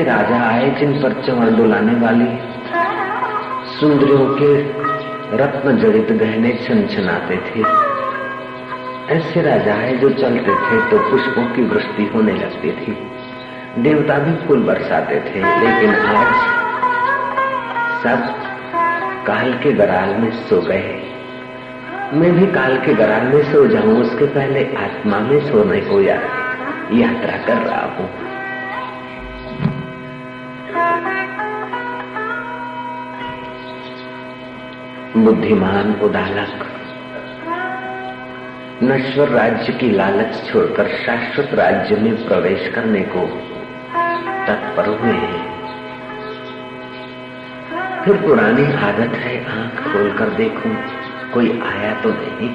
राजा आए जिन पर चंवर डुलाने वाली सुंदरियों के रत्न जड़ित गहने छनछनाते थे। ऐसे राजा आए जो चलते थे तो पुष्पों की वृष्टि होने लगती थी, देवता भी फूल बरसाते थे। लेकिन आज सब काल के गराल में सो गए। मैं भी काल के गराल में सो जाऊं उसके पहले आत्मा में सोने को यात्रा कर रहा हूं। बुद्धिमान उदालक नश्वर राज्य की लालच छोड़कर शाश्वत राज्य में प्रवेश करने को तत्पर हुए हैं। फिर पुरानी आदत है, आंख खोलकर देखूं कोई आया तो नहीं।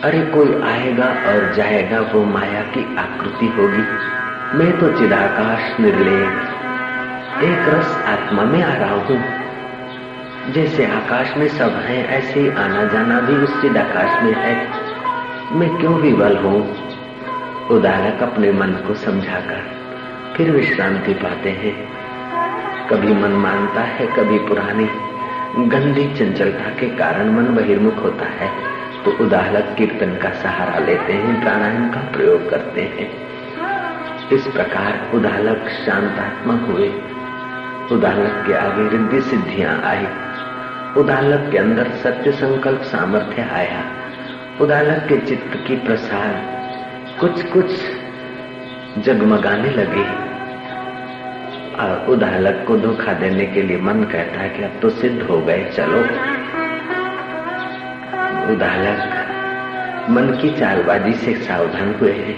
अरे कोई आएगा और जाएगा, वो माया की आकृति होगी। मैं तो चिदाकाश निर्लेप एक रस आत्मा में आ रहा हूं। जैसे आकाश में सब है, ऐसे ही आना जाना भी उस चिदाकाश में है। मैं क्यों विवल हूं? उदालक अपने मन को समझाकर फिर विश्रांति पाते हैं। कभी मन मानता है, कभी पुरानी गंदी चंचलता के कारण मन बहिर्मुख होता है तो उदालक कीर्तन का सहारा लेते हैं, प्राणायाम का प्रयोग करते हैं। इस प्रकार उदालक शांतात्मा हुए। उदालक के आगे रिद्धि सिद्धियां आई। उदालक के अंदर सत्य संकल्प सामर्थ्य आया। उदालक के चित्त की प्रसाद कुछ जगमगाने लगे। और उदालक को धोखा देने के लिए मन कहता है कि अब तो सिद्ध हो गए, चलो। उदालक मन की चालबाजी से सावधान हुए हैं।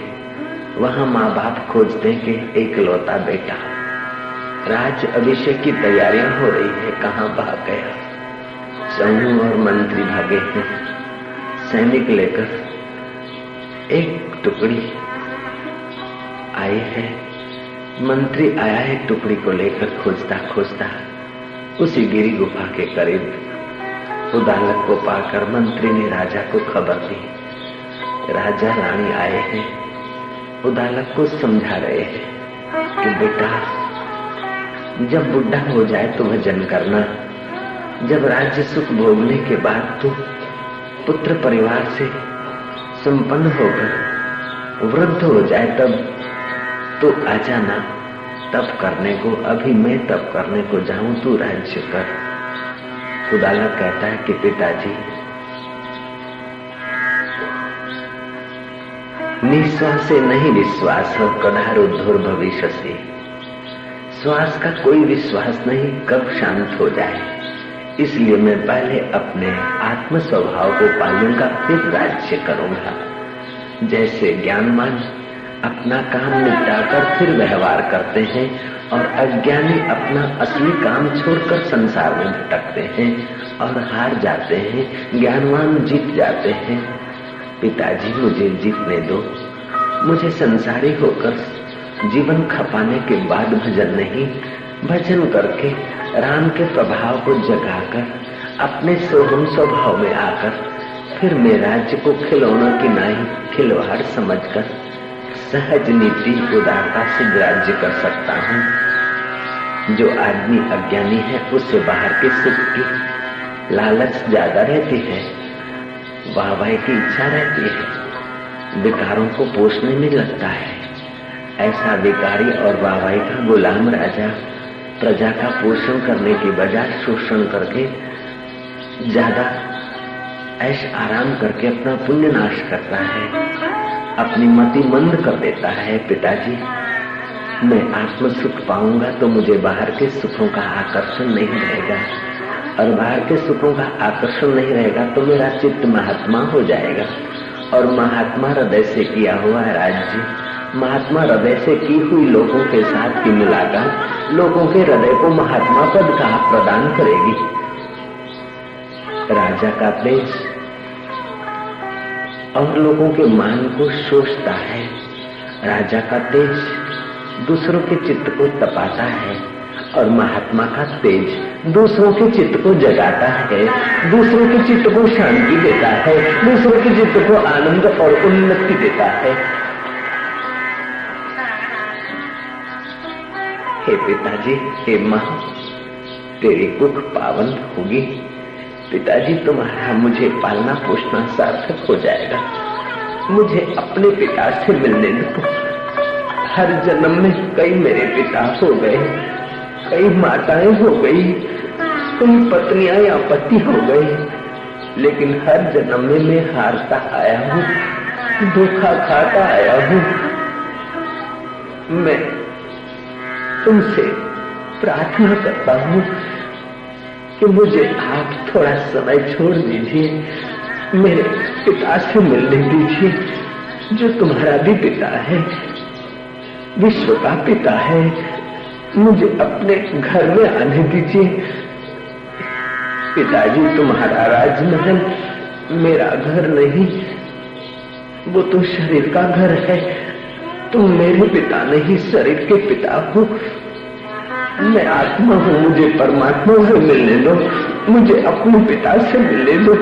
वहां माँ बाप खोजते कि एकलौता बेटा। राज अभिषेक की तैयारियां हो रही है, कहां भाग गया? समूह और मंत्री भागे हैं। सैनिक लेकर एक टुकड़ी आई है। मंत्री आया है टुकड़ी को लेकर, खोजता खोजता उसी गिरी गुफा के करीब उदालक को पाकर मंत्री ने राजा को खबर दी। राजा रानी आए हैं, उदालक को समझा रहे हैं कि बेटा जब बुढ़ा हो जाए तो भजन करना। जब राज्य सुख भोगने के बाद तो पुत्र परिवार से संपन्न होकर वृद्ध हो जाए तब तो आ जाना तप करने को। अभी मैं तप करने को जाऊं, तू राज्य कर। उदालक कहता है कि पिताजी निश्वास से नहीं विश्वास हो, कदारुद्धुर भविष्य से। श्वास का कोई विश्वास नहीं कब शांत हो जाए। इसलिए मैं पहले अपने आत्म स्वभाव को पालूंगा, फिर राज्य करूंगा। जैसे ज्ञानवान अपना काम निपटाकर फिर व्यवहार करते हैं और अज्ञानी अपना असली काम छोड़कर संसार में भटकते हैं और हार जाते हैं। ज्ञानवान जीत जाते हैं। पिताजी मुझे जीतने दो। मुझे संसारी होकर जीवन खपाने के बाद भजन नहीं, भजन करके राम के प्रभाव को जगाकर अपने सोहम स्वभाव में आकर फिर मैं राज्य को खिलौना की नहीं खिलवाड़ समझकर सहज नीति उदारता से राज्य कर सकता हूँ। जो आदमी अज्ञानी है उससे बाहर के सुख की लालच ज्यादा रहती है, वाहवाही की इच्छा रहती है, विकारों को पोषने में लगता है। ऐसा विकारी और वाहवाही का गुलाम राजा प्रजा का पोषण करने के बजाय शोषण करके ज्यादा ऐश आराम करके अपना पुण्य नाश करता है, अपनी मति मंद कर देता है। पिताजी मैं आत्म सुख पाऊंगा तो मुझे बाहर के सुखों का आकर्षण नहीं रहेगा, और बाहर के सुखों का आकर्षण नहीं रहेगा तो मेरा चित्त महात्मा हो जाएगा। और महात्मा हृदय से किया हुआ राज्य, महात्मा हृदय से की हुई लोगों के साथ की मुलाकात लोगों के हृदय को महात्मा पद का प्रदान करेगी। राजा का तेज और लोगों के मान को शोषता है। राजा का तेज दूसरों के चित्त को तपाता है और महात्मा का तेज दूसरों के चित्त को जगाता है, दूसरों के चित्त को शांति देता है, दूसरों के चित्त को आनंद और उन्नति देता है। हे पिताजी, हे माँ, तेरी कुख पावन होगी। पिताजी तुम्हारा मुझे पालना पोषना सार्थक हो जाएगा। मुझे अपने पिता से मिलने दो। हर जन्म में कई मेरे पिता हो गए, कई माताएं हो गई, कई पत्नियां या पति हो गए, लेकिन हर जन्म में मैं हारता आया हूँ, धोखा खाता आया हूँ। मैं तुमसे प्रार्थना करता हूँ कि मुझे आप थोड़ा समय छोड़ दीजिए, मेरे पिता से मिलने दीजिए, जो तुम्हारा भी पिता है, विश्व का पिता है। मुझे अपने घर में आने दीजिए। पिताजी, तुम्हारा राजमहल मेरा घर नहीं, वो तो शरीर का घर है। तुम मेरे पिता नहीं, शरीर के पिता हो। मैं आत्मा हूँ, मुझे परमात्मा से मिलने दो, मुझे अपने पिता से मिलने दो।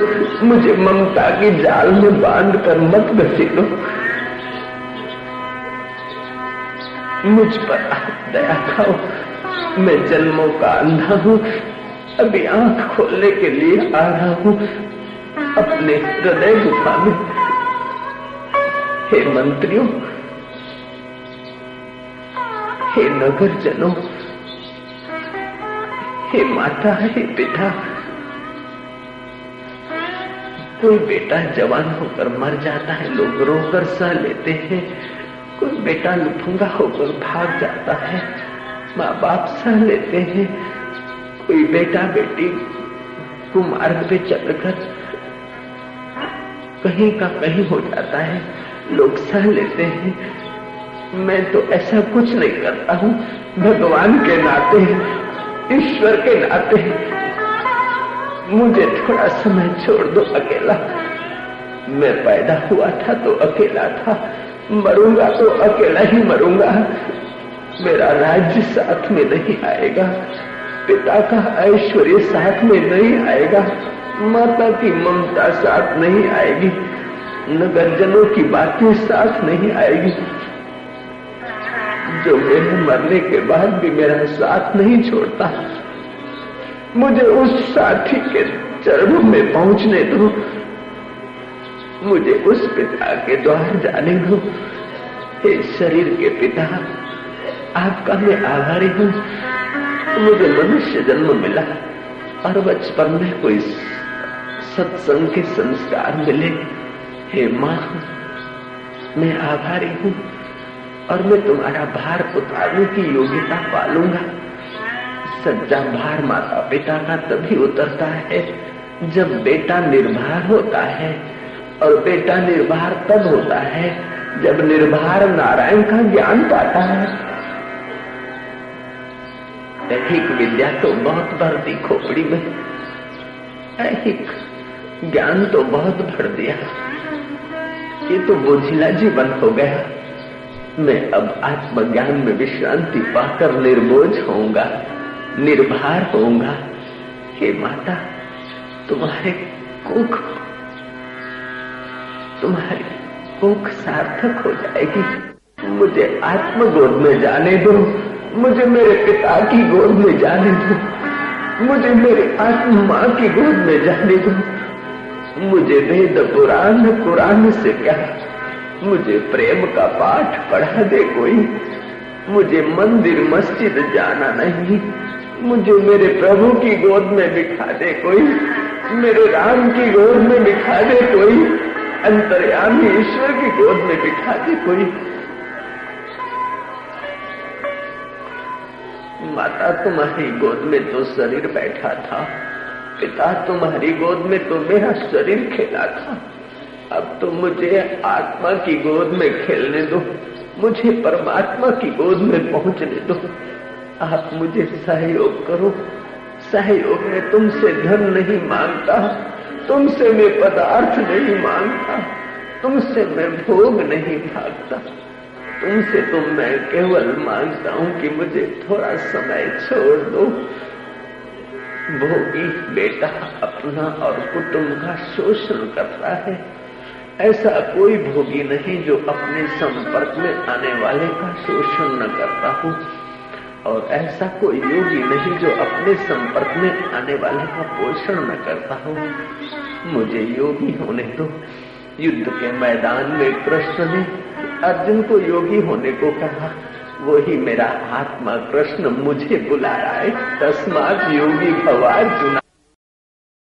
मुझे ममता की जाल में बांध कर मत घसीटो। मुझ पर आप दया खाओ। मैं जन्मों का अंधा हूँ, अभी आंख खोलने के लिए आ रहा हूँ अपने हृदय गुफा में। हे मंत्रियों, हे नगरजनों, हे माता, हे पिता, कोई बेटा जवान होकर मर जाता है, लोग रोकर सह लेते हैं। कोई बेटा लुफंगा होकर भाग जाता है, माँ बाप सह लेते हैं। कोई बेटा बेटी कुमार्ग पे चलकर कहीं का कहीं हो जाता है, लोग सह लेते हैं। मैं तो ऐसा कुछ नहीं करता हूँ। भगवान के नाते, ईश्वर के नाते मुझे थोड़ा समय छोड़ दो अकेला। मैं पैदा हुआ था तो अकेला था, मरूंगा तो अकेला ही मरूंगा। मेरा राज्य साथ में नहीं आएगा, पिता का ऐश्वर्य साथ में नहीं आएगा, माता की ममता साथ नहीं आएगी, नगरजनों की बातें साथ नहीं आएगी, जो मेरे मरने के बाद भी मेरा साथ नहीं छोड़ता। मुझे उस साथी के चरणों में पहुंचने दो, मुझे उस पिता के द्वार जाने दो। हे शरीर के पिता, आपका मैं आभारी हूँ। मुझे मनुष्य जन्म मिला और बचपन में कोई सत्संग के संस्कार मिले। हे माँ, मैं आभारी हूँ और मैं तुम्हारा भार उतारने की योग्यता पालूंगा। सच्चा भार माता पिता का तभी उतरता है जब बेटा निर्भर होता है, और बेटा निर्भर तब होता है जब निर्भर नारायण का ज्ञान पाता है। ऐहिक विद्या तो बहुत भर दी खोपड़ी में, ऐहिक ज्ञान तो बहुत भर दिया, ये तो बोझिला जीवन हो गया। मैं अब आत्मज्ञान में विश्रांति पाकर निर्बोझ होऊंगा, निर्भर होऊंगा। हे माता, तुम्हारी कोख सार्थक हो जाएगी। मुझे आत्म गोद में जाने दो, मुझे मेरे पिता की गोद में जाने दो, मुझे मेरी आत्म माँ की गोद में जाने दो। मुझे वेद पुराण कुरान से क्या, मुझे प्रेम का पाठ पढ़ा दे कोई। मुझे मंदिर मस्जिद जाना नहीं, मुझे मेरे प्रभु की गोद में बिठा दे कोई, मेरे राम की गोद में बिठा दे कोई, अंतर्यामी ईश्वर की गोद में बिठा दे कोई। माता, तुम्हारी गोद में तो शरीर बैठा था, पिता तुम्हारी गोद में तो मेरा शरीर खेला था। अब तो मुझे आत्मा की गोद में खेलने दो, मुझे परमात्मा की गोद में पहुंचने दो। आप मुझे सहयोग करो। सहयोग में तुमसे धन नहीं मांगता, तुमसे मैं पदार्थ नहीं मांगता, तुमसे मैं भोग नहीं भागता, तुमसे तो मैं केवल मांगता हूं कि मुझे थोड़ा समय छोड़ दो। भोगी बेटा अपना और कुटुंब का शोषण करता है, ऐसा कोई भोगी नहीं जो अपने संपर्क में आने वाले का शोषण न करता हो। और ऐसा कोई योगी नहीं जो अपने संपर्क में आने वाले का पोषण न करता हो। मुझे योगी होने दो। युद्ध के मैदान में कृष्ण ने अर्जुन को योगी होने को कहा, वही मेरा आत्मा कृष्ण मुझे बुला रहा है। तस्मात् योगी भव अर्जुन।